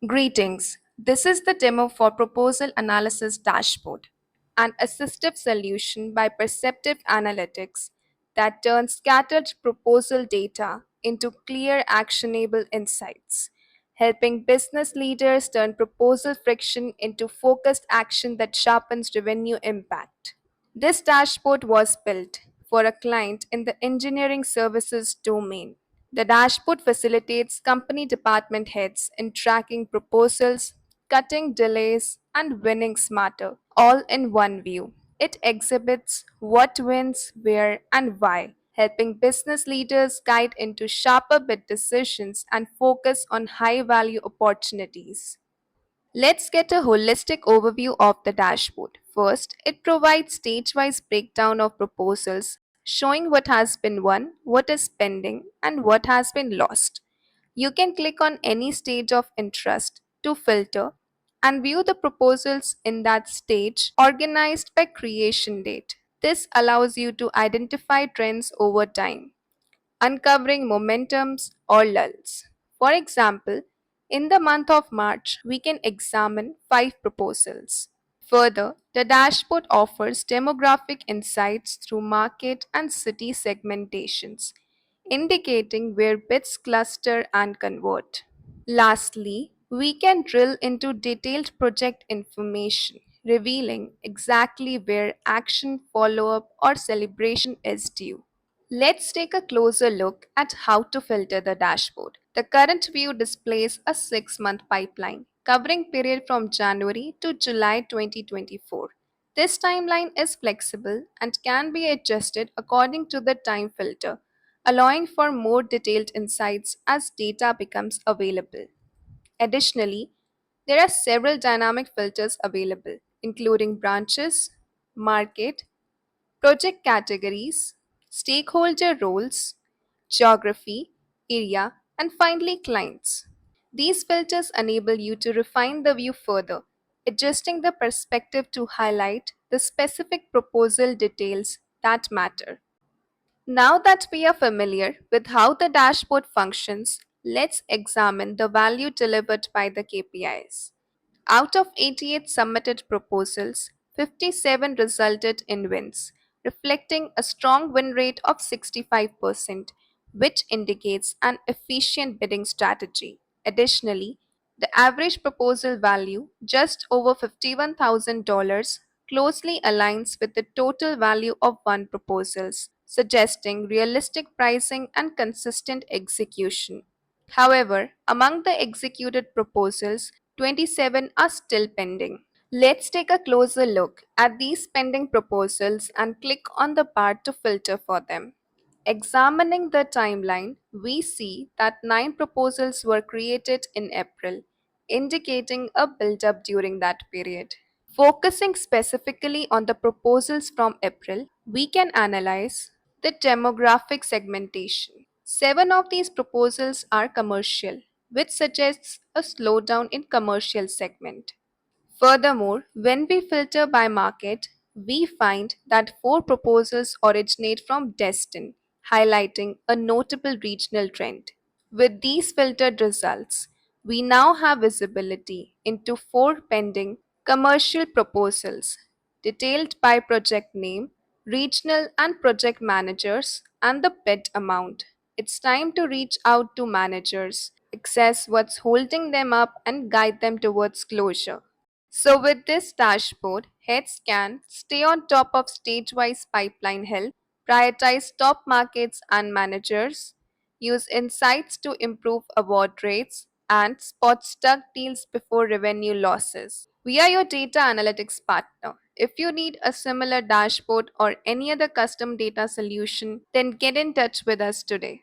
Greetings. This is the demo for Proposal Analysis Dashboard, an assistive solution by Perceptive Analytics that turns scattered proposal data into clear, actionable insights, helping business leaders turn proposal friction into focused action that sharpens revenue impact. This dashboard was built for a client in the engineering services domain. The dashboard facilitates company department heads in tracking proposals, cutting delays, and winning smarter, all in one view. It exhibits what wins, where, and why, helping business leaders guide into sharper bid decisions and focus on high value opportunities. Let's get a holistic overview of the dashboard. First, it provides stage-wise breakdown of proposals, showing what has been won, what is pending, and what has been lost. You can click on any stage of interest to filter and view the proposals in that stage organized by creation date. This allows you to identify trends over time, uncovering momentums or lulls. For example, in the month of March, we can examine 5 proposals. Further, the dashboard offers demographic insights through market and city segmentations, indicating where bids cluster and convert. Lastly, we can drill into detailed project information, revealing exactly where action, follow up, or celebration is due. Let's take a closer look at how to filter the dashboard. The current view displays a 6-month pipeline covering period from January to July 2024. This timeline is flexible and can be adjusted according to the time filter, allowing for more detailed insights as data becomes available. Additionally, there are several dynamic filters available, including branches, market, project categories, stakeholder roles, geography, area, and finally clients. These filters enable you to refine the view further, adjusting the perspective to highlight the specific proposal details that matter. Now that we are familiar with how the dashboard functions, let's examine the value delivered by the KPIs. Out of 88 submitted proposals, 57 resulted in wins, reflecting a strong win rate of 65%, which indicates an efficient bidding strategy. Additionally, the average proposal value, just over $51,000, closely aligns with the total value of won proposals, suggesting realistic pricing and consistent execution. However, among the executed proposals, 27 are still pending. Let's take a closer look at these pending proposals and click on the bar to filter for them. Examining the timeline, we see that 9 proposals were created in April, indicating a build-up during that period. Focusing specifically on the proposals from April, we can analyze the demographic segmentation. 7 of these proposals are commercial, which suggests a slowdown in commercial segment. Furthermore, when we filter by market, we find that 4 proposals originate from Destin, highlighting a notable regional trend. With these filtered results, we now have visibility into 4 pending commercial proposals, detailed by project name, regional and project managers, and the bid amount. It's time to reach out to managers, assess what's holding them up, and guide them towards closure. So, with this dashboard, heads can stay on top of stage wise pipeline health, prioritize top markets and managers, use insights to improve award rates, and spot stuck deals before revenue losses. We are your data analytics partner. If you need a similar dashboard or any other custom data solution, then get in touch with us today.